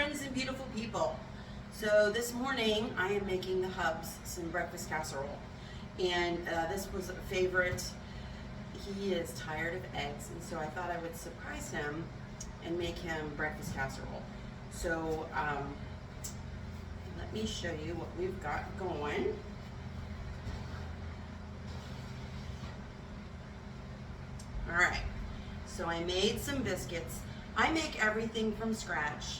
friends and beautiful people. So this morning I am making the Hubs some breakfast casserole, and this was a favorite. He is tired of eggs, and so I thought I would surprise him and make him breakfast casserole. So let me show you what we've got going. All right, so I made some biscuits. I make everything from scratch.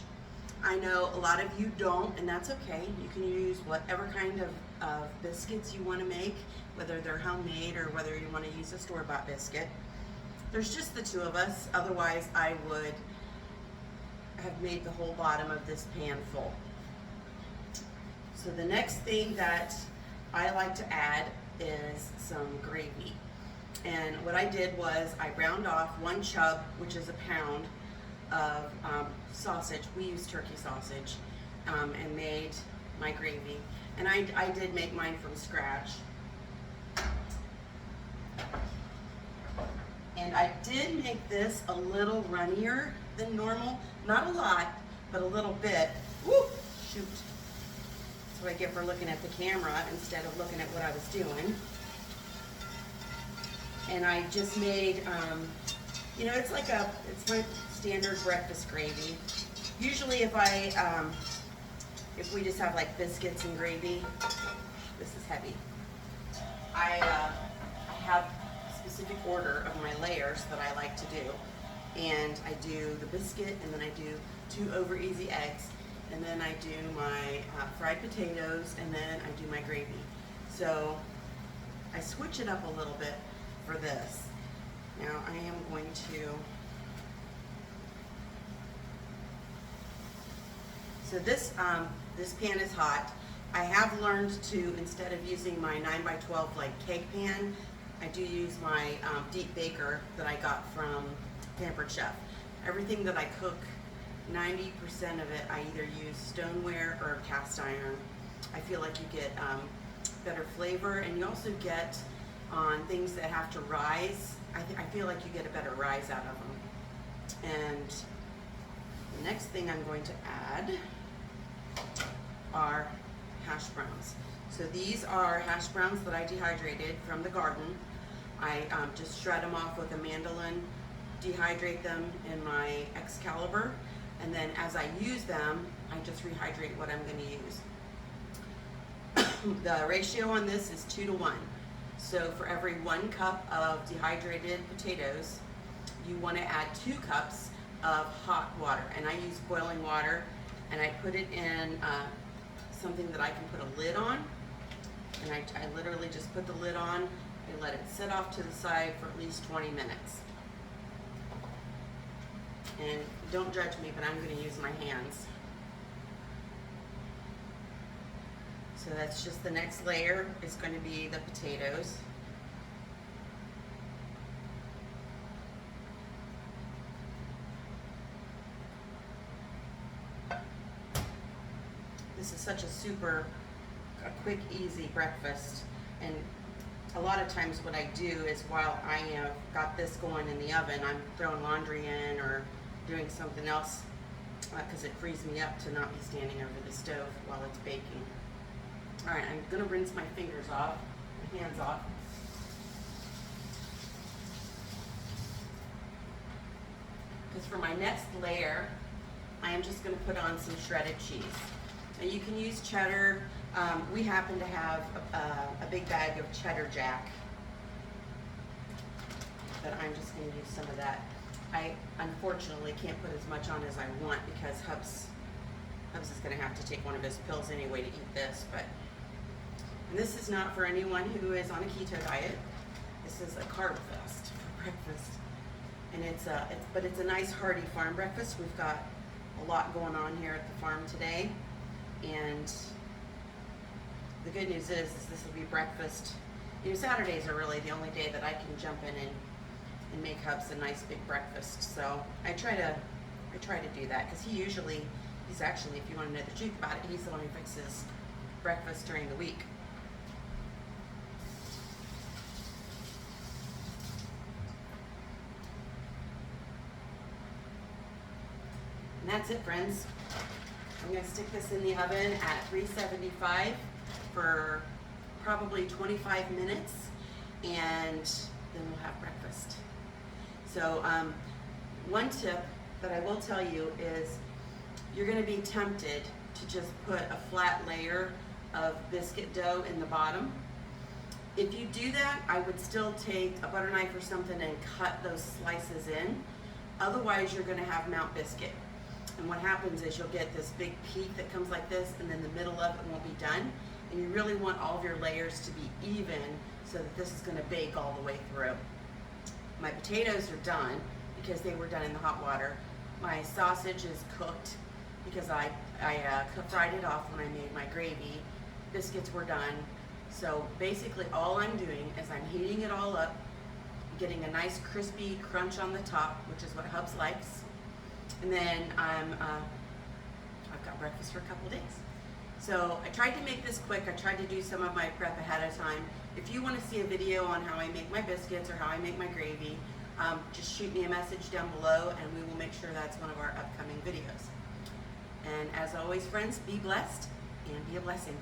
I know a lot of you don't, and that's okay. You can use whatever kind of biscuits you want to make, whether they're homemade or whether you want to use a store-bought biscuit. There's just the two of us, otherwise I would have made the whole bottom of this pan full. So the next thing that I like to add is some gravy. And what I did was I browned off 1 chub, which is a pound, of sausage. We use turkey sausage, and made my gravy. And I did make mine from scratch. And I did make this a little runnier than normal. Not a lot, but a little bit. Woo! Shoot. That's what I get for looking at the camera instead of looking at what I was doing. And I just made, you know, it's my standard breakfast gravy. Usually if we just have like biscuits and gravy, this is heavy. I have a specific order of my layers that I like to do. And I do the biscuit, and then I do 2 over easy eggs, and then I do my fried potatoes, and then I do my gravy. So I switch it up a little bit for this. Now I am going to, so this pan is hot. I have learned to, instead of using my 9x12 like cake pan, I do use my deep baker that I got from Pampered Chef. Everything that I cook, 90% of it, I either use stoneware or cast iron. I feel like you get better flavor, and you also get, on things that have to rise, I feel like you get a better rise out of them. And the next thing I'm going to add are hash browns. So these are hash browns that I dehydrated from the garden. I just shred them off with a mandolin, dehydrate them in my Excalibur, and then as I use them, I just rehydrate what I'm going to use. The ratio on this is 2 to 1. So for every 1 cup of dehydrated potatoes, you want to add 2 cups of hot water. And I use boiling water, and I put it in something that I can put a lid on. And I literally just put the lid on and let it sit off to the side for at least 20 minutes. And don't judge me, but I'm going to use my hands. So that's just the next layer is going to be the potatoes. This is such a quick, easy breakfast. And a lot of times what I do is while I have got this going in the oven, I'm throwing laundry in or doing something else because it frees me up to not be standing over the stove while it's baking. All right, I'm gonna rinse my fingers off, my hands off. Because for my next layer, I am just gonna put on some shredded cheese. Now you can use cheddar. We happen to have a big bag of cheddar jack, but I'm just gonna use some of that. I unfortunately can't put as much on as I want because Hubs is gonna have to take one of his pills anyway to eat this, and this is not for anyone who is on a keto diet. This is a carb fest for breakfast. And it's a nice hearty farm breakfast. We've got a lot going on here at the farm today. And the good news is this will be breakfast. You know, Saturdays are really the only day that I can jump in and make Hubs a nice big breakfast. So I try to do that because he's actually, if you want to know the truth about it, he's the one who fixes breakfast during the week. And that's it, friends. I'm going to stick this in the oven at 375 for probably 25 minutes, and then we'll have breakfast. So one tip that I will tell you is you're going to be tempted to just put a flat layer of biscuit dough in the bottom. If you do that, I would still take a butter knife or something and cut those slices in. Otherwise, you're going to have Mount Biscuit. And what happens is you'll get this big peak that comes like this, and then the middle of it won't be done. And you really want all of your layers to be even so that this is going to bake all the way through. My potatoes are done because they were done in the hot water. My sausage is cooked because I fried it off when I made my gravy. Biscuits were done. So basically all I'm doing is I'm heating it all up, getting a nice crispy crunch on the top, which is what Hubs likes. And then I've got breakfast for a couple days. So I tried to make this quick. I tried to do some of my prep ahead of time. If you want to see a video on how I make my biscuits or how I make my gravy, just shoot me a message down below and we will make sure that's one of our upcoming videos. And as always, friends, be blessed and be a blessing.